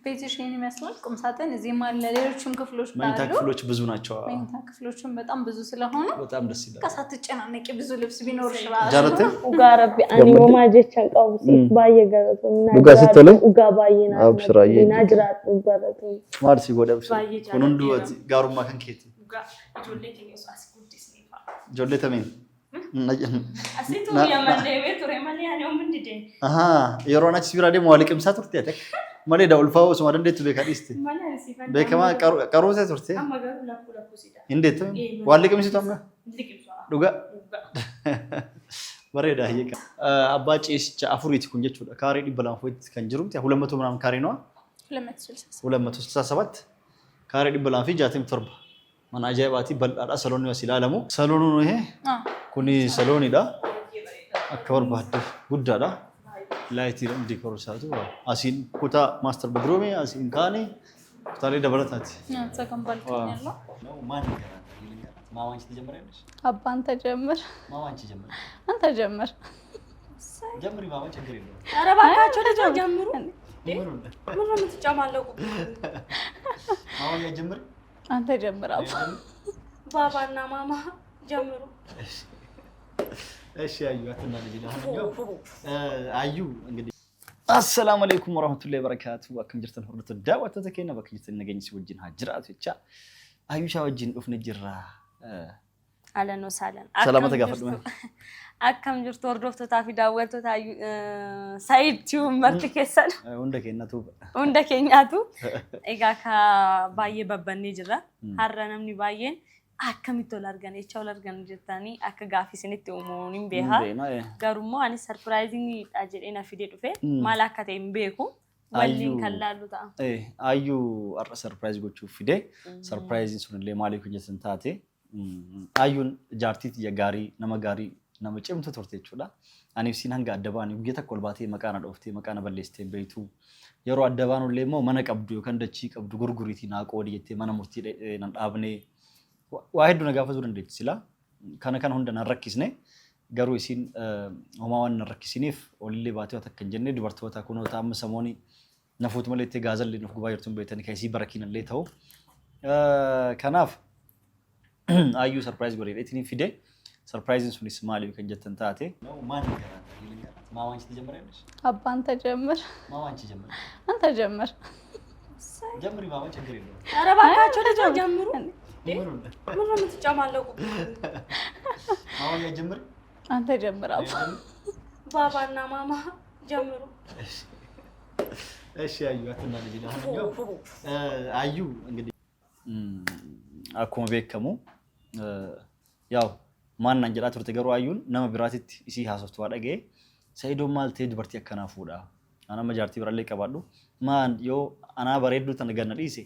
ቤትሽ ይሄን ይመስላል ቁም ሳጥን እዚህም አለ ሌሎችም ክፍሎች ካሉ መኝታ ክፍሎች ብዙ ናቸው መኝታ ክፍሎችም በጣም ብዙ ስለሆነ በጣም ደስ ይላል ከሳትጨናነቂ ብዙ ልብስ ቢኖርሽ ራሱ ጃለተ ኡጋራቢ አኒ ወማጀቻን ቀውሲ ባየ ገረቱና ኡጋ ስትለ ኡጋ ባየና አብሽራዬ ናጅራት ኡጋራቱ ማርሲ ጎዳብሽ ኩኑንዱ ጋሩማ ከንኬት ኡጋ ጆሌት ነው አስኩዲስ ነፋ ጆሌተሜን አሲቱ ያማንዴ ቱሬማሊ ያኔው ምንድደ አሃ የሮናች ሲብራዴ መዋልቅም ሳትርት ያተክ ማለ ዳውልፋው ሰው እንዴት በካዲስት በከማ ቀሮዘ ቱርቴ አማጋሩ ላኩ ሲዳ እንዴት ዋልቅም ሲቷም ዱጋ በሬዳ ይካ አባጪስ አፍሪት ኩንጀቹ ካሬ ዲበላን ፎይት ከንጅሩት 200 ምናምን ካሬ ነው 267 ካሬ ዲበላን ፊ ጃቲም ተርባ ማን አጃይባቲ በልዳዳ ሰሎን ነው ሲላለሙ ሰሎኑ ነው ይሄ ኩኒ ሰሎኒዳ አከበር ባድ ጉዳዳ ላይቲ ዲኮር ሳቱ አሲን ኩታ ማስተር በድሮሜ አሲን ካኔ ታሌ ደበረታት ተከምባል ያለው ነው ማን ይገራል ማማንቺ ተጀመረልሽ አባ አንተ ጀምር ማማንቺ ጀምር አንተ ጀምር ጀምሪ ማማንቺ ችግር የለም ኧረ ባካችሁ ልጅ ጀምሩ ምን ነው የምትጫማለቁ ማማንቺ ጀምር አንተ ጀምር አባ ባባና ማማ ጀምሩ እሺ አዩ አትና ልጅ ለሆነው አዩ እንግዲህ አሰላሙ አለይኩም ወራህመቱላሂ ወበረካቱ ወከም ጅርተን ሁርቱ ዳዋት ተከይና በከጅት ነገኝ ሲወጅን ሀጅራት ብቻ አዩሻ ወጅን ኡፍነ ጅራ አለኖ ሳለን ሰላም ተጋፈዱ አከም ጅርቶ ወርዶፍቶ ታፊ ዳወልቶ ታዩ ሳይድ ቲው መርት ከሰል እንደከኛቱ ኤጋካ ባየ በበኔ ጅራ ሀረነምኒ ባየን akkamitti ol argan echa ol argan jettani akka gaafisinitti umuunin beha garummoo ani surprising dha jedhee na fide dhufe maal akka ta'e hin beeku waliin kan laallu ta'a ayyu arra surprise gochuu fide surprise sunillee maaliif hojjetan taate ayyun jaartiiti ya gaarii nama cimtu turte jechuudha ani siin hanga addabaan guyyaa takka ol baatee maqaana dhooftee maqaana balleessitee beeytu yeroo addabaanullee immoo mana qabdu yookaan dachii qabdu gurguriitii naa qoodi jettee mana murtii nan dhaabnee واحد نجافة زورن ديت سلا كان هندنا نركزني قروا يسين هما وان نركزينيف واللي باتوا تكنجني دبرتوا تكونوا تام سموني نفوت مليت غازل اللي نفقوا بايرتون بيتني كيسي بركين اللي تهو كناف أيو سرپرایز قريب إتني في ده سرپرایزين سوني سمالي بكن جتن تاتي ما نكرا ما وانش تجمرين أبا أنت جمر ما وانش جمر أنت جمر جمري ما وانش كريم أنا باكاتشو لجو جمرو ምን ነው የምትጫማለቁ ማማን ያጀምር አንተ ጀምር አባ ባባና ማማ ጀምሩ እሺ አዩ አትና ልጅ ለሆነው አዩ እንግዲህ አኮም ቤከሙ ያው ማን አንጀላ turte garu ayun nama biraatitti isi haasoftu wadage saydo malte dubartii akkana fuudha ana majaartii biralle qabadhu maan yo ana bareeddu tan ganna dhiise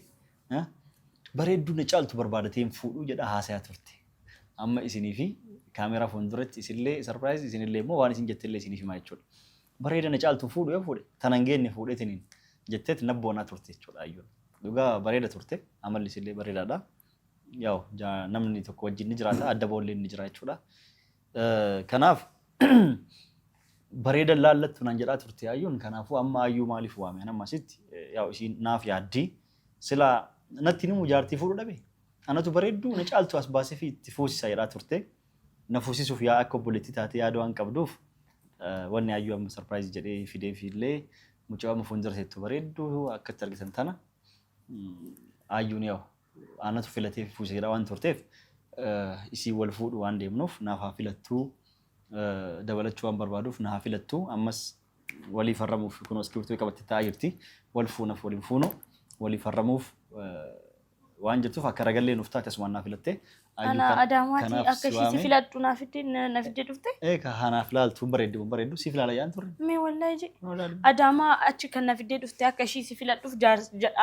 bareeddu ne caaltu barbaadateen fuudhu jedha haasaya turte amma isinii fi kaamera fuulduratti isillee surprise isinillee immoo waan isin jettellee isinii fi maachuudha bareeda ne caaltu fuudhu yoo fuudhe tanan geenne fuudhetiniin jetteet nabboona turte jechuudha ayyuu dhugaa bareeda turte amalli isillee bareedaadha yaw namni tokko wajjin ni jiraata adda boollee ni jira jechuudha kanaaf bareeda laallattu nan jedha turte ayyuun kanaafu amma ayyuu maaliif waame nama sitti yaw isin naaf yaaddi sila natti ni mujaartii fuudhu dhabe anatu bareeddu ne caaltu as baasee fi itti fuusisa jedha turte na fuusisuuf yaa akka obboleetti taate yaaduu waan qabduuf wanni ayyuu amma surprise jedhee fidee fiillee mucaa amma fuuldura seettu bareeddu akka itti argitan tana ayyuun yaw anatu filatee fuusisa jedha waan turteef isii wal fuudhu waan deemnuuf naaf haa filattuu dabalachuu waan barbaaduuf na haa filattuu ammas walii farramuuf kunoo iskiriptoo qabattee taa'aa jirti wal fuunaaf waliin fuunu walii farramuuf waan jirtuuf akka ragallee nuuf taate asuma naaf filatte ana adaamaati akka ishii filadhu naaf fidde dhufte ka hanaaf laaltu bareeddu si filala yaan turre mee wallahi je adaama achi kan naaf fidde dhufte akka ishii filadhuuf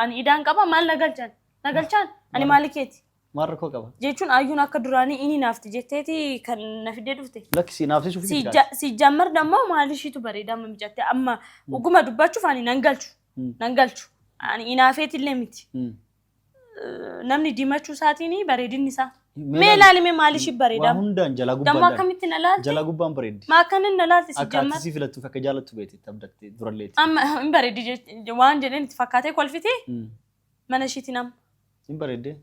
ani idaan qaba maal nagalchaan ani maalikeeti maarko qaba jechuun ayyuun akka duraanii ini naafti jetteeti kan naaf fidde dhufte lakki si naafsisu si jammar dammoo maalishiitu bareeda amma mijatte amma uguma dubbachuuf ani nan galchu ani inaafeetillee miti namni dimachuu isaatiini bareedinni isaa. Mee ilaalimee maaliif bareeda? Waa hundaan jala gubbaan. Damma akkamitti na laalti? Jala gubbaan bareeddi. Ma akkanin na laalti si jamma. Akka si filattuuf akka jaalattu beekti tabdattee duralleeti. Amma hin bareeddi waan jedheen itti fakkaatee kolfiti. Mana ishiitti nama. Hin bareedde.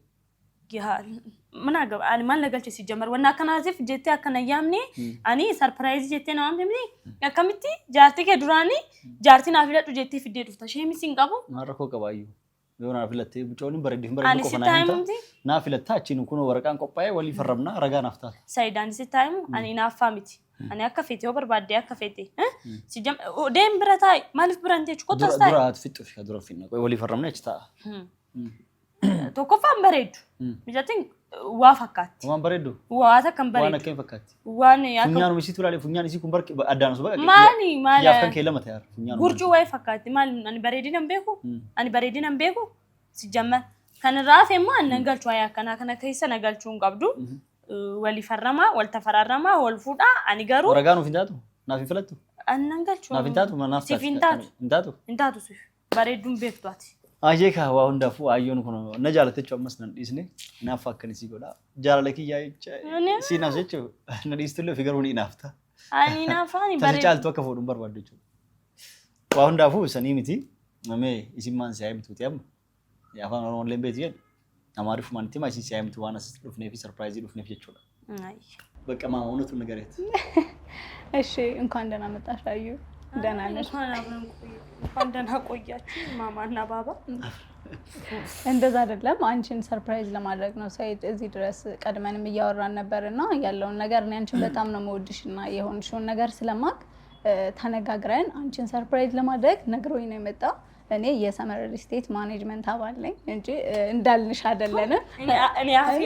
Mana ani maal nagalche si jammar wanna akkanaatiif jettee akkana yaamni ani surprise jettee na waamte akkamitti jaartii kee duraanii jaartii naaf filadhu jettee fiddee dhufta sheemisi hin qabu. Maal rakkoo qabaayyuu. Yoo naaf filattee bucooliin bareeddi hin bareeddi qofa naaf filatta achiin kun waraqaan qophaa'ee walii farrabna ragaa naaf taata. Saayidaan si taayimu ani naaffaa miti. Ani akka feete yoo barbaadde akka feete. Si jam deem bira taa'e maaliif biraan teechu kottas taa'e. Dura ati fixxuuf dura finna walii farrabna achi taa'a. Tokkoffaan bareedu. Mijatiin waa fakkaatti. Waan bareedu. Waa takkan bareedu. Waan akkam fakkaatti. Waan akka funyaan isiitu ilaalee funyaan isii kun barke addaan osoo baqa. Maali Yaaf kan kee lama ta'e funyaan. Gurcuu waa'ee fakkaatti maali ani bareedina hin beeku. Ani bareedina hin beeku. Si jamma kan raaf immoo annan galchuu ayaa kana keessa na galchuu hin qabdu. Walii farrama wal tafararrama wal fuudha ani garuu. Waragaan of hin taatu naaf hin filattu. Annan galchuu. Naaf hin taatu naaf taatu. Siif hin taatu. Hin taatu. Hin taatu siif bareeduun beektu ati. Ajee ka waa hundaafuu ayyoon kun na jaalatechu ammas nan dhiisne naaf akkanisii godha jaalala kiyyaa jecha si naaf jechu na dhiistullee fi garuu ni naafta. Ani naafaani bareedu. Tasi caaltu akka fuudhuun barbaaddu jechuudha. Waa hundaafuu isanii miti mamee isin maan siyaa mituuti amma afaan oromoon leen beeti jedhu amaariif manti ma isin siyaa mitu waan as dhufnee fi sarpiraayizii dhufneef jechuudha. በቃ ማማ እውነቱን ንገሪያት። እሺ እንኳን ደህና መጣሽ አዩ። ደህና ነሽ? እንኳን ደህና ቆያችሁ ማማና ባባ። እንደዛ አይደለም አንቺን ሰርፕራይዝ ለማድረግ ነው ሰይድ እዚህ ድረስ ቀድመንም እያወራን ነበርና ያለውን ነገር እኔ አንቺን በጣም ነው የምወድሽና የሆንሽውን ነገር ስለማቅ ተነጋግረን አንቺን ሰርፕራይዝ ለማድረግ ነግሮኝ ነው የመጣው። እኔ የሰመር ስቴት ማኔጅመንት አባል ነኝ እንጂ እንዳልንሽ አይደለንም። እኔ አፌ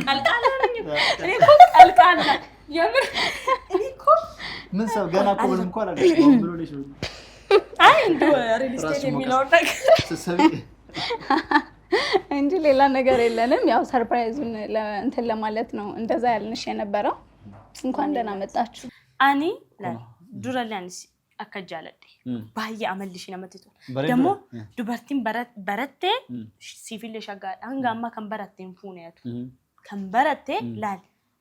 ቀልቃላ ነኝ። እኔ እኮ ቀልቃላ የምር እኔ እኮ ምን ሰው ገና እኮ ምንም እንኳን አልገባም ብሎ ልጅ ነው። አይ እንደ ሪል ስቴት የሚለው ነገር ተሰቢ እንጂ ሌላ ነገር የለንም። ያው ሰርፕራይዙን እንትን ለማለት ነው እንደዛ ያልንሽ የነበረው። እንኳን ደህና መጣችሁ። አኒ ዱራላንስ አከጃለደ ባየ አመልሽ ነመጥቶ ደሞ ዱበርቲን በረቴ ሲቪል ሸጋ አንጋማ ከንበረቴን ፉኔቱ ከንበረቴ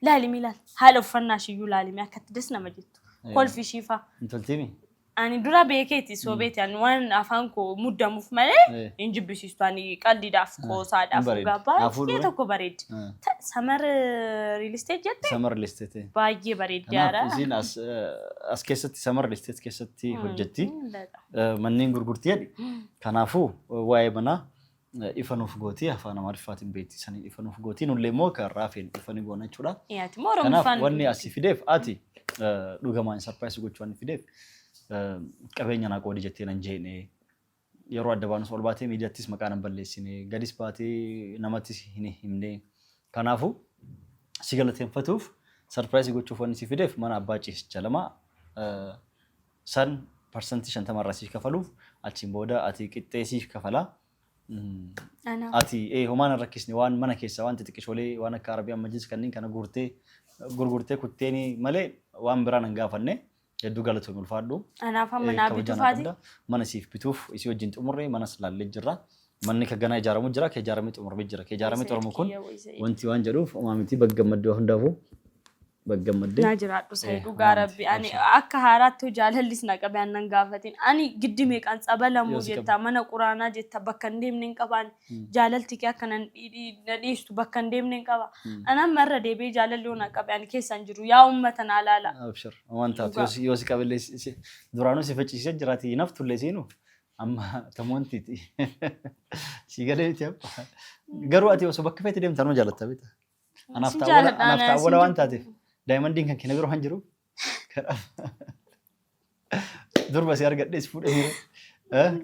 ላል ሚላል ሃለፈናሽ ዩላል ሚያከት ደስ ነመጅቱ ኮልፊ ሺፋ እንተልቲሚ ani dura beeketi sobeet yan waan afaan ko muddamuuf male injibbisiistu ani qaldiidhaaf qoosaadhaaf gabbaa ishee tokko bareeddi samar real estate jette samar real estate baay'ee bareeddaadha isin as keessatti samar real estate keessatti hojjetti manneen gurgurtii jedhi kanaafuu waa'ee manaa ifanuuf gootii afaan amaariffaatiin beekti sanii ifanuuf gootii nullee immoo kan raafeen ifanii goona jechuudha kanaaf wanni asii fideef ati dhugamaan sarpiraayisii gochuu wanni fideef qabeenya naa qoodi jettee nan jeene yeroo adda baanus ol baatee miidiyaattis maqaa nan balleessine gadis baatee namattis hin himne kanaafu si galateeffatuuf sarpiraayisii gochuuf wanni si fideef mana abbaa ciisicha lama san parsantii 50 irraa siif kafaluuf achiin booda ati qixxee siif kafala ati homaan rakkisne waan mana keessa waan xixiqqishoolee waan akka arabiyaan majlis kanneen kana gurgurtee kutteeni malee waan biraan hin gaafanne hedduu galatoom ulfaadhu. Anaaf amma naa bituufaati. Mana siif bituuf isii wajjin xumurree manas laallee jirra. Manni ka ganaa ijaaramu jira, ka ijaaramee xumurame jira. Ka ijaaramee xumuramu kun wanti waan jedhuuf maamiti baggammaddee hundaafuu baggammaddee. Naa jiraadhu Sayyiduu Gaarabbi. Ani akka haaraatti jaalallis na qabee annan gaafatiin. Ani giddi meeqaan xabalamuu jetta mana quraanaa jetta bakka hin deemne hin qabaan. Jaalalti kee akka na dhiistu bakka hin deemne hin qaba. Anaan marra deebi'ee jaalalli yoo na qabee ani keessan jiru yaa uummata naa laala. Abshir waan taatu yoo si qabeellee duraanuu si faccisiisee jiraati naftullee seenu amma tamoontiiti. Si galeeti abba. Garuu ati osoo bakka feete deemtaa nuu jaalatta beekta. Anaaf taawwala waan taateef. Diamondin kan kena birohan jiru. Durba si argadhees fuudhee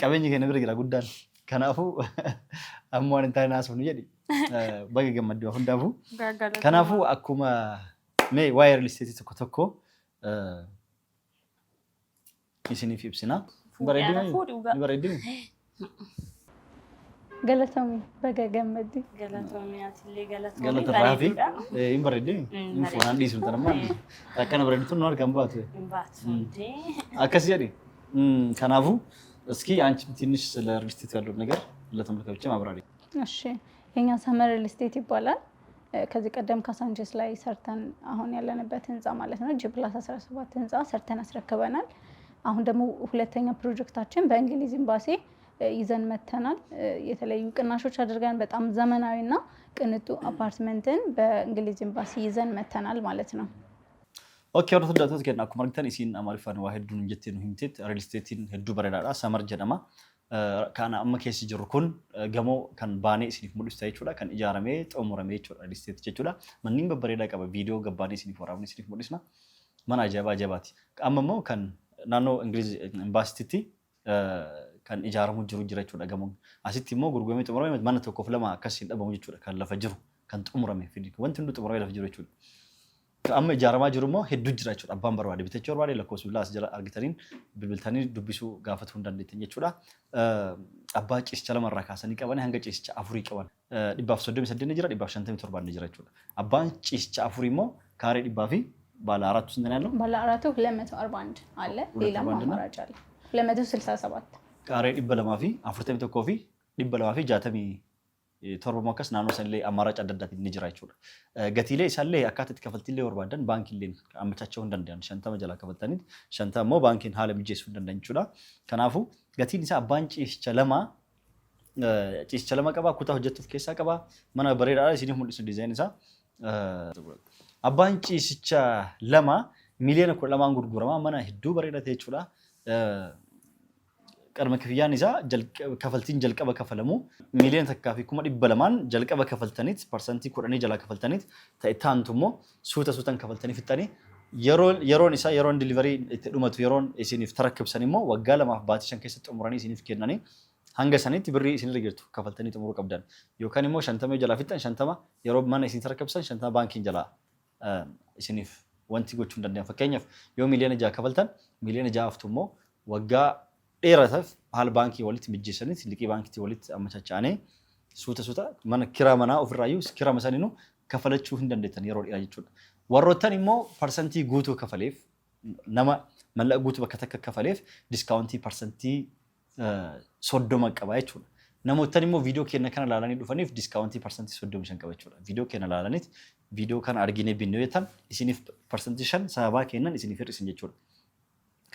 qabeenyi keenya bira jira guddaan. Kanaafuu amma waan hin taane naasuuf nu jedhi. Baga gammadduu hundaafuu. Kanaafuu akkuma mee waa'ee real estate tokko tokko isiniif ibsina. Bareedina. Galatoomi baga gammaddi. Galatoomi atillee galatoomi. Galatarraafi hin bareedin hin fuunaan dhiisu tanammaa akkana bareeditu nu argamu baatu. Akkas jedhi kanaafuu እስኪ አንቺ ትንሽ ስለ ሪል ስቴት ያለው ነገር ለተመልካቾች ማብራሪ። እሺ የኛ ሰመር ሪል ስቴት ይባላል። ከዚህ ቀደም ካሳንቺስ ላይ ሰርተን አሁን ያለንበት ህንፃ ማለት ነው G+17 ህንፃ ሰርተን አስረክበናል። አሁን ደግሞ ሁለተኛ ፕሮጀክታችን በእንግሊዝ ኤምባሲ ይዘን መተናል። የተለያዩ ቅናሾች አድርገን በጣም ዘመናዊና ቅንጡ አፓርትመንትን በእንግሊዝ ኤምባሲ ይዘን መተናል ማለት ነው። ኦኬ ወርቱ ዳቶት ከና ኩማርክተን ኢሲን አማሪፋን ዋሂዱን እንጀቴን ሂምቴት ሪል ስቴቲን ሄዱ በረዳዳ ሰመር ጀደማ ካና አመኬስ ጅሩኩን ገሞ ካን ባኔ ሲኒፍ ሙሉ ስታይቹላ ካን ኢጃራሜ ጦሙራሜ ሪል ስቴት ጀቹላ ማንንም በበረዳ ቀበ ቪዲዮ ገባኔ ሲኒፍ ወራውኒ ሲኒፍ ሙሉስና ማን አጀባቲ አመሞ ካን ናኖ እንግሊዝ ኤምባሲቲ kan ijaaramu jiru jechuudha gamoon asitti immoo gurguramee xumurame mana tokko lama akkasiin dhabamu jechuudha kan lafa jiru kan xumurame fidi wanti hundi xumurame lafa jiru jechuudha amma ijaaramaa jiru immoo hedduu jira jechuudha abbaan barbaade bitachuu barbaade lakkoofsa bilaas jira argitaniin bilbiltanii dubbisuu gaafatuu hin dandeettan jechuudha abbaa ciisicha lamarraa kaasanii qabanii hanga ciisicha afurii qaban 138 jira 157 jira jechuudha abbaan ciisicha afurii immoo kaaree 100 fi baala አራቱ ስንት ነው ያለው ባለ አራቱ 241 አለ ሌላም አማራጭ አለ 267 Kaaree 200 fi 41 fi 260 torba akkas naannoo sanillee amaracha adda addaatiin ni jira jechuudha. Gatiilee isaallee akkaataa itti kafaltiillee barbaadan baankiilleen ammachachuu hin danda'an 50 jala kafaltaniit 50 immoo baankiin haala mijeessuu hin danda'an jechuudha. Kanaafuu gatiin isaa abbaan ciisicha lama qaba kutaa hojjettuuf keessaa qaba mana bareedaadha isiniif mul'isu diizaayinii isaa. Abbaan ciisicha lama miliyoona 12 gurgurama mana hedduu bareedaa ta'e jechuudha. Qarma kifiyyaan isaa kafaltiin jalqaba kafalamu miliyoona takkaa fi 200 jalqaba kafaltaniit parsantii 10 jala kafaltaniit ta'e taantu immoo suutaan kafaltanii fixanii yeroon isaa yeroon delivery itti dhumatu yeroon isiniif tarakkibsan immoo waggaa 2 baatii 5 keessatti xumuranii isiniif kennanii hanga sanitti birrii isinirra jirtu kafaltanii xumuruu qabdan yookaan immoo 50 jala fixan 50 yeroo mana isin tarakkibsan 50 baankiin jala isiniif wanti gochuu hin danda'an fakkeenyaaf yoo miliyoona 6 kafaltan miliyoona 6 haftu immoo waggaa dheerataaf haal baankii walitti mijjeessaniit liqii baankiitii walitti ammachacha'anii suuta mana kiraa manaa ofirraayyuu kiraa masaninu kafalachuu hin dandeettan yeroo dheeraa jechuudha. Warroottan immoo parsantii guutuu kafaleef nama mallaqa guutuu bakka takka kafaleef diskaawuntii parsantii 30 qaba jechuudha. Namoottan immoo viidiyoo keenya kana ilaalanii dhufaniif diskaawuntii parsantii 35 qaba jechuudha. Viidiyoo keenya ilaalaniit viidiyoo kana arginee binnee jettan isiniif parsantii 5 sababaa kennan isiniif hir'isin jechuudha.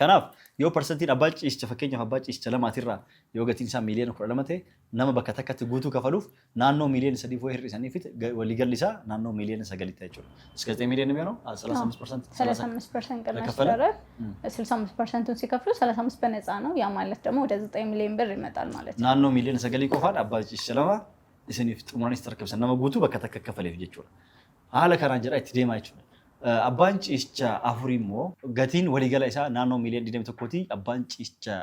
Kanaaf yoo parsantiin abbaa ciisicha fakkeenyaaf abbaa ciisicha lamaatirraa yoo gatiin isaa miliyoona 12 ta'e nama bakka takkatti guutuu kafaluuf naannoo miliyoona 3 foo hir'isanii fi waliigalli isaa naannoo miliyoona 9 ta'e jechuudha. እስከ 9 ሚሊዮን የሚሆነው 35% ቅናሽ ይደረግ 65%ን ሲከፍሉ 35 በነፃ ነው ያ ማለት ደግሞ ወደ 9 ሚሊዮን ብር ይመጣል ማለት ነው። ናannoo miliyoona 9 qofaan abbaa ciisicha lama isiniif xumuranii tarkaanfatan nama guutuu bakka takka kafaleef jechuudha. Haala kanaan jedha itti deemaa jechuudha. Abbaan ciisicha afurii immoo gatiin waliigala isaa naannoo miliyoona 21ti abbaan ciisicha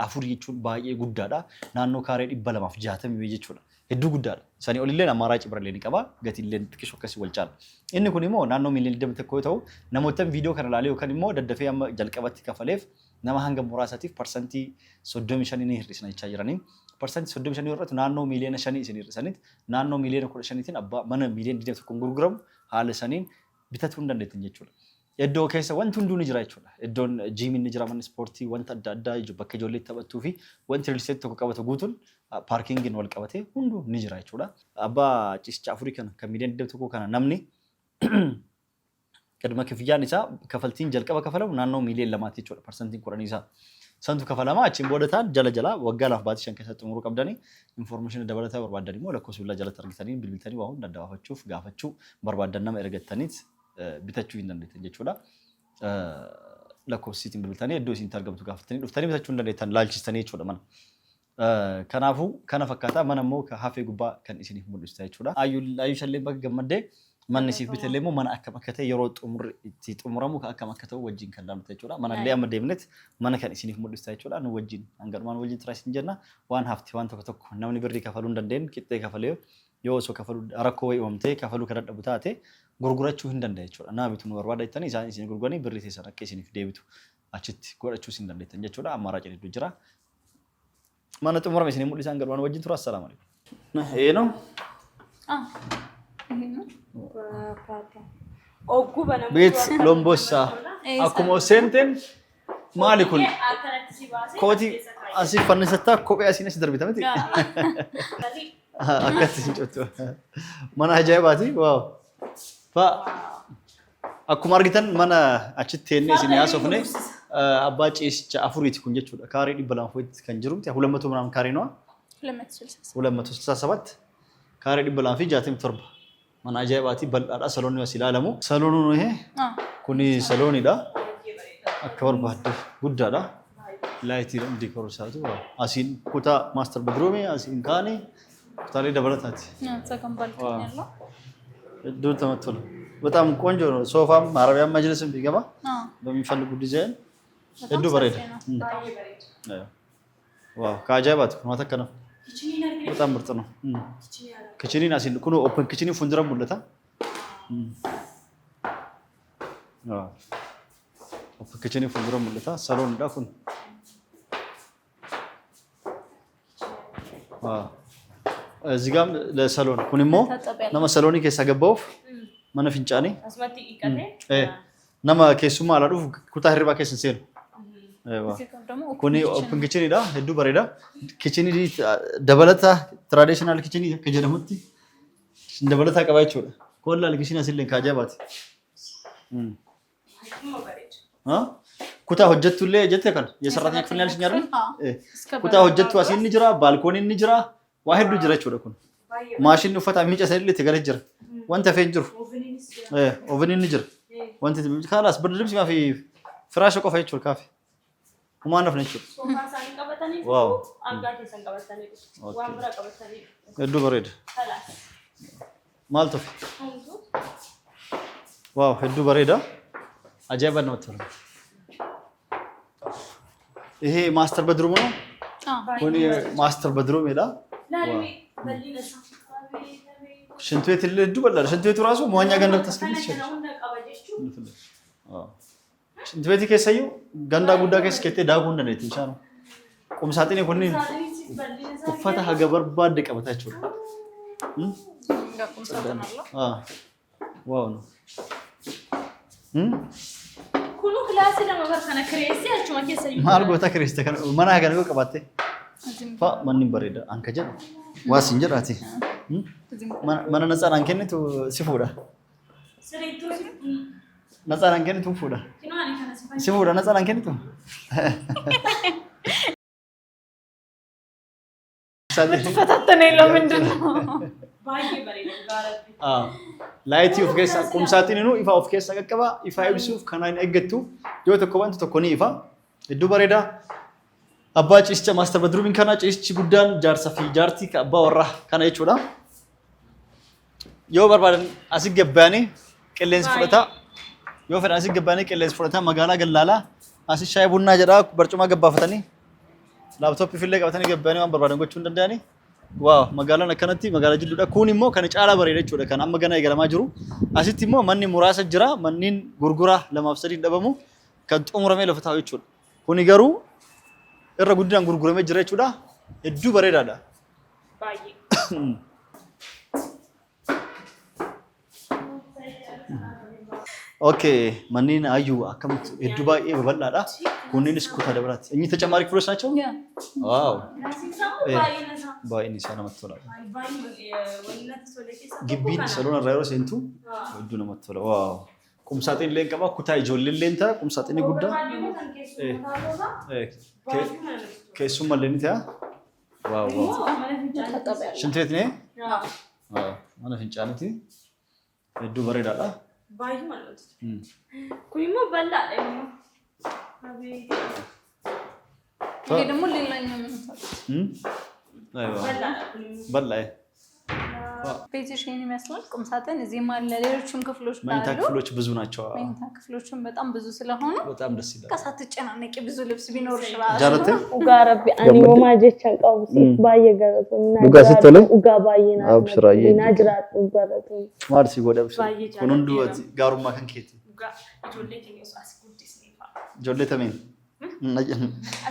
afurii jechuun baay'ee guddaadha. Naannoo kaaree 260 jechuudha. Hedduu guddaadha. Sanii olillee amaraach birallee ni qaba. Gatiillee xiqqoo akkasii wal caala. Inni kun immoo naannoo miliyoona 21 yoo ta'u namoota viidiyoo kana ilaalee yookaan immoo daddafee amma jalqabatti kafaleef nama hanga muraasaatiif parsantii 35 ni hir'isna jechaa jiranii. Parsantii 35 irratti naannoo miliyoona 5 isin hir'isaniit naannoo miliyoona 15tiin abbaa mana miliyoona 21 gurguramu haala saniin bitachuu hin dandeettan jechuudha. Iddoo keessa wanti hunduu ni jira jechuudha. Iddoon jiimiin ni jira manni ispoortii wanta adda addaa bakka ijoollee taphattuu fi wanti riil isteetii tokko qabatu guutuun paarkiingiin wal qabatee hunduu ni jira jechuudha. Abbaa ciisicha afurii kana kan miliyoona 21 kana namni qadma kifiyyaan isaa kafaltiin jalqaba kafalamu naannoo miliyoona 2 jechuudha parsantiin 10 isaa. Santu kafalama achiin boodataan jala waggaa 2 baatii 5 keessatti xumuruu qabdanii information dabalataa barbaadan immoo lakkoofsa bilbilaa jalatti argitanii bilbiltanii waa hunda daawwachuuf gaafachuu barbaadan nama ergattaniit bitachuu hin dandeettan jechuudha. Lakkoofsiitiin bilbiltanii iddoo isin argamtu gaafatanii dhuftanii bitachuu hin dandeettan laalchistanii jechuudha mana. Kanaafuu kana fakkaataa mana immoo hafee gubbaa kan isiniif mul'ista jechuudha. Ayyuu shallee bakka gammaddee manni siif bitellee immoo mana akkam akka ta'e yeroo itti xumuramu akkam akka ta'u wajjin kan laaluta jechuudha. Mana illee amma deemnetti mana kan isiniif mul'ista jechuudha. Nu wajjin hanganumaan wajjin turaa isin jenna waan hafti waan tokko namni birrii kafaluu hin dandeenye qixxee kafalee yoo osoo kafaluu rakkoo wayii uumamtee kafaluu kan dadhabu taate gurgurachuu hin danda'a jechuudha. Nama bituu nu barbaada jettanii isaan isin gurguranii birrii teessan akka isiniif deebitu achitti godhachuu hin dandeettan jechuudha. Ammaraa jedhu jira. Mana xumurame isin mul'isan hanganumaan wajjin turaa assalamu alaykum. ቤት ሎምቦሳ akkuma seenteen maali kun kooti asii fannisataa kophee asiin asi darbita miti akkatti cottu. Mana ajaa'ibaati. Waaw. Fa akkuma argitan mana achitti teennee isin haasofne abbaa ciisicha afuriiti kun jechuudha. Kaarii 200 kan jiru 200 ምናምን ካሬ ነው 267 ካሬ 267 mana ajaa'ibaati bal'aadha saloonni as ilaalamu. Saloon ይሄ kuni saloonidha. Akka barbaadde guddaadha. Laayitii diikoor isaatu asiin kutaa maaster bedroomii asiin kaanii kutaalee dabalataati. ሰከንድ ባልኮኒ ያለው እዱን ተመጥቷል። በጣም ቆንጆ ነው። ሶፋም አረቢያን መጅልስም ቢገባ በሚፈልጉ ዲዛይን እዱ በረደ። ዋው ካጃባት ነው ተከነ በጣም ምርጥ ነው። ኪችኒን አሲን ኩኑ ኦፕን ኪችኒ ፉንድራ ሙለታ ዋው ኦፕን ኪችኒ ፉንድራ ሙለታ ሳሎን ዳኩን ዋው እዚህ ጋር ለሳሎን ኩኒሞ ነማ ሳሎኒ ከሳ ገባውፍ ማነ ፍንጫኔ አስማቲ ይቀኔ nama keessummaa ala dhufu kutaa hirribaa keessa seenu. Kuni open kitchen dha hedduu bareeda. Kitchen dabalata traditional kitchen akka jedhamutti dabalata qaba jechuudha. Kollaa kitchen asillee kaajabaati. Kutaa hojjettullee jette kan የሰራተኛ ክፍል ያልሽኝ አይደል? kutaa hojjettu asiin ni jira, baalkooniin ni jira, waa hedduu jira jechuudha kun. Maashinni uffata miicasanillee itti galee jira. Wanta fe'een jiru. Oveniin ni jira. وانت خلاص بدلمش ما في فراش وقف يشوف كافي وما نفنا نشوف واو يدو بريد مالتو واو يدو بريدة عجيب أنه تفهم إيه ماستر بدروم نو كوني ماستر بدروم إذا شنتويت اللي دو ولا شنتويت راسه مهنيا جنب تسكين شيء ሽንት ቤት ከሰዩ ገንዳ ጉዳ ከስከቴ ዳጉ እንደነት ይቻላል ቁም ሳጥኔ ኮኒ ኡፈታ ሀገ በርባድ ቀበታቸው ዋው ነው ኩሉ ክላስ ለማበር ከነ ክሬሲ አቹ ማከሰዩ ማልጎታ ክሬስ ተከነ ማና ሀገ ነው ቀባቴ ፋ ማን በረዳ አንከጀ ዋስ እንጀራቲ ማና ነፃን አንከነቱ ሲፉዳ ስሪቱ ነፃን አንከነቱ ፉዳ ሲፉዳ ነፃን አንከነቱ ተፈታተነ የለው ምንድነው ባይ በሬ ጋራ ላይቲ ኦፍ ጌስ ቁም ሳጥኒ ነው ኢፋ ኦፍ ጌስ ተቀቀባ ኢፋ ይብሱፍ ከናይን እገቱ ጆተ ኮባንት ተኮኒ ኢፋ እዱ በሬዳ አባ ጭስጨ ማስተር በድሩሚን ከና ጭስጭ ጉዳን ጃርሰፊ ጃርቲ ከአባ ወራ ከና ይቹዳ ዮ በርባደን አስገባኔ ቀሌንስ ፍረታ ዮ ፈራ አስገባኔ ቀሌንስ ፍረታ መጋላ ገላላ አስሻይ ቡና ጀዳ በርጩማ ገባፈተኒ ላፕቶፕ ፊለ ቀበተኒ ገባኔ ማን በርባደን ጎቹ እንደዳኒ ዋው መጋላ ነከነቲ መጋላ ጅሉዳ ኩኒሞ ከነ ጫላ በሬደች ወደ ከና መገና ይገለማ ጅሩ አሲቲሞ ማን ሙራሰ ጅራ ማንኒን ጉርጉራ ለማፍሰድ እንደበሙ ከጥሙረሜ ለፈታዎች ወደ ኩኒ ገሩ እረ ጉዳን ጉርጉረሜ ጅረች ወዳ እዱ በሬዳዳ ባይ ኦኬ ማንኒን አዩ አከምት እዱ ባይ በበላዳ ኩኒንስ ኩታ ደብራት እኚ ተጨማሪ ክፍሎች ናቸው ዋው ባይ ንሳ ነው መጥቶላ ግቢን ሰሎን ራይሮ ሴንቱ እዱ ነው መጥቶላ ዋው ቁም ሳጥን ለን ቀባ ኩታ ይጆልን ለንታ ቁም ሳጥን ጉዳ ከሱ ማለኒታ ዋው ዋው ሽንት ቤት ነው ዋው ማነ ፍንጫንቲ እዱ በሬዳላ ባይ ማለት ኩይሞ በላ አይሞ አቤት ይሄ ደግሞ ሌላኛው ምን አይዋ በላ ቤትሽ ይሄን ይመስላል ቁም ሳጥን እዚህ ማለ ሌሎችም ክፍሎች ባሉ መኝታ ክፍሎች ብዙ ናቸው መኝታ ክፍሎችም በጣም ብዙ ስለሆነ በጣም ደስ ይላል ከሳትጨናነቂ ብዙ ልብስ ቢኖርሽ ራሱ ጃለተ ኡጋረቢ አኒ ወማጀቻ ቀውሲ ባየ ገረቶና ዱጋ ስትለ ኡጋ ባየና አብሽራዬ ናጅራት ኡጋረቶ ማርሲ ጎዳብሽ ኩኑንዱ ጋሩማ ከንኬት ኡጋ ጆሌ ከኔስ አስኩዲስ ነፋ ጆሌ ተሜን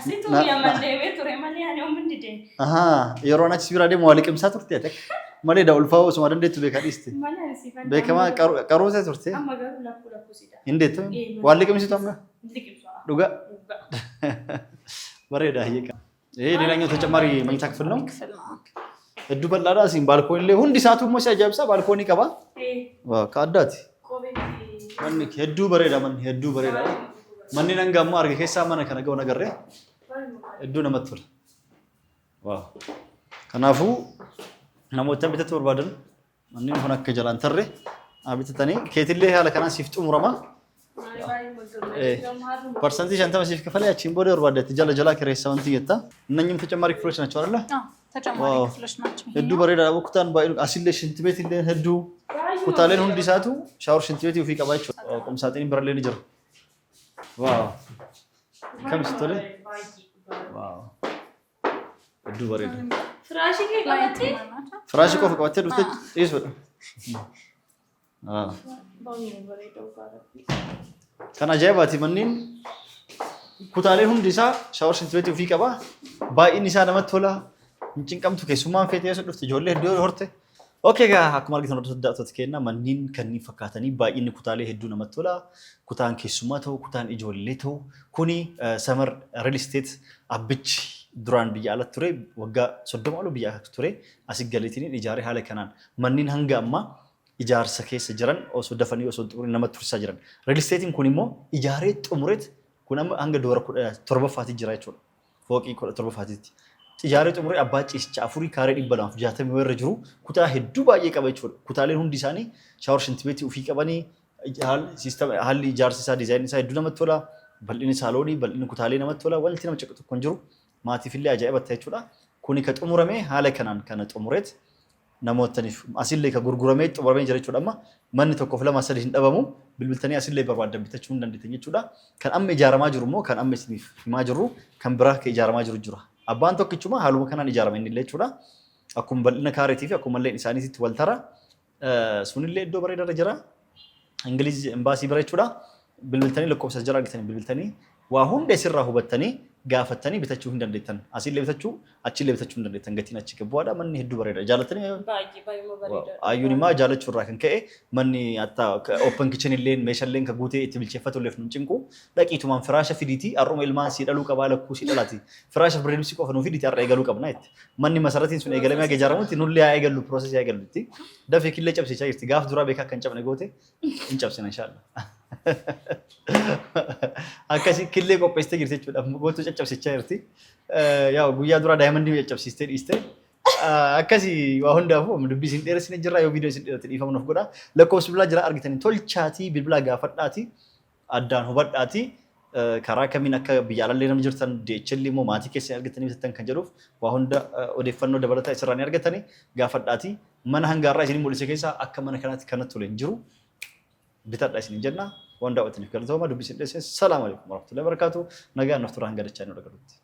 አሲቱ ያማለቤ ቱሬማሊ ያኔው ምንድደ አሃ የሮናች ሲብራዴ ሟልቅም ሳትርት ያተክ ማለ ዳውልፋው ሶማደ እንዴት በካዲስቲ በከማ ቀሮተ ቱርቴ አማጋሩ ላኩ ሲዳ እንዴት ዋልቅም ሲቷም ልቅምሷ ዱጋ በሬዳ ይካ ይሄ ሌላኛው ተጨማሪ መኝታ ክፍል ነው hedduu bal'aadhaa siin baalkoonii illee hundi isaatu immoo si ajaa'ibsaa baalkoonii qaba. Ka addaati. Manni hedduu bareeda manni hedduu bareeda. Manni hanga ammoo arge keessaa mana kana ga'u nagarree hedduu namatti tola. Kanaafuu namoota bitatu barbaadan manni kun akka jalaan tarre bitatanii keetillee haala kanaan siif xumurama. ፐርሰንት ሸንተም ሲፍ ከፈለ ያቺን ቦዲ ወርባደት ጀለ ጀላ ከሬሳ ወንቲ የታ እነኝም ተጨማሪ ክፍሎች ናቸው አይደል? ተጨማሪ ክፍሎች ናቸው። ህዱ በሬዳ ወኩታን ባይሉ አሲሌ ሽንት ቤት እንደ ህዱ ኩታለን ሁንዲ ሳቱ ሻወር ሽንት ቤት ይፊ ቀባቸው ቁም ሳጥን በረሌን ይጀር ዋው ከም ስትለ ዋው ህዱ በሬዳ ፍራሽ ኮፍ ቀባቴ ዱት ይስ Kan ajaa'ibaati manneen kutaaleen hundi isaa shaawar shinti beetii ofii qaba. Baay'inni isaa namatti tola. Hin cinqamtu keessummaan feetee osoo dhufte ijoollee hedduu horte. Okey gaa akkuma argitan hordoftoota keenya manneen kanneen fakkaatanii baay'inni kutaalee hedduu namatti tola. Kutaan keessummaa ta'u, kutaan ijoollee ta'u. Kuni samar real estate abbichi duraan biyya alatti ture waggaa 30 ol biyya ture asii galeetiin ijaaree haala kanaan manneen hanga ammaa ijaarsa keessa jiran osoo dafanii osoo xumurin nama tursiisaa jiran. Real estate kun immoo ijaaree xumureet kun amma hanga doora 17 jira jechuudha. Fooqii 17tti. Ijaaree xumuree abbaa ciisicha 4 kaaree 260 irra jiru kutaa hedduu baay'ee qaba jechuudha. Kutaaleen hundi isaanii shaawar shinti beetii ofii qabanii haalli ijaarsa isaa diizaayinii isaa hedduu namatti tola. Bal'inni saaloonii, bal'inni kutaalee namatti tola. Wanti nama ciqatu kun jiru maatiifillee ajaa'ibatti jechuudha. Kuni ka xumuramee haala kanaan kana xumureet namootaniif asillee ka gurguramee xumuramee jira jechuudha. Amma manni tokkoof lama sadii hin dhabamu bilbiltanii asillee barbaadan bitachuu hin dandeettan jechuudha. Kan amma ijaaramaa jiru immoo kan amma isiniif himaa jirru kan biraa ka ijaaramaa jiru jira. Abbaan tokkichuma haaluma kanaan ijaarame inni illee jechuudha. Akkuma bal'ina kaareetii fi akkuma malleen isaaniitti wal tara. Sunillee iddoo bareedaarra jira. Ingiliiz embaasii bira jechuudha. Bilbiltanii lakkoofsa jira argitanii bilbiltanii waa hunda isirraa hubattanii gaafattanii bitachuu hin dandeettan. Asillee bitachuu achillee bitachuu hin dandeettan gatiin achi gabbuwaadha. Manni hedduu bareeda. Jaalatanii ayyuun immoo jaalachuu irraa kan ka'e manni hatta open kitchen illee meeshaaleen ka guutee itti bilcheeffatu illee nun cinqu dhaqiitumaan firaasha fidiitii har'uma ilmaan si dhaluu qabaa lakkuu si dhalaati. Firaasha bireedimsi qofa nuu fidiitii har'a eegaluu qabna jetti. Manni masaratiin sun eegalamee haga ijaaramutti nullee haa eegallu piroosesii haa eegallutti. Dafee killee cabsichaa jirti. Gaaf duraa beekaa kan cabne goote hin cabsina inshaallah. Akkasii killee qopheessitee jirti jechuudha. Gootu caccabsichaa jirti. Yaa guyyaa duraa daa'imman caccabsiistee dhiistee akkasii waa hundaafuu dubbii isin dheeressine jirra yoo viidiyoo isin dheerate dhiifamu nuuf godha. Lakkoofsi bilbilaa jira argitanii tolchaatii bilbilaa gaafadhaatii addaan hubadhaatii karaa kamiin akka biyya alallee nama jirtan DHL immoo maatii keessan argatanii bitattan kan jedhuuf waa hunda odeeffannoo dabalataa isirraa ni argatanii gaafadhaatii mana hangaarraa isin mul'ise keessaa akka mana kanaatti kanatti toleen jiru bitadha isin jenna. Waan daawwataniif galatooma dubbii isin dheeressine. Salaamu alaikum warahmatullahi wabarakatuh. Nagaan naftura hanga dachaa inni dhagalutti.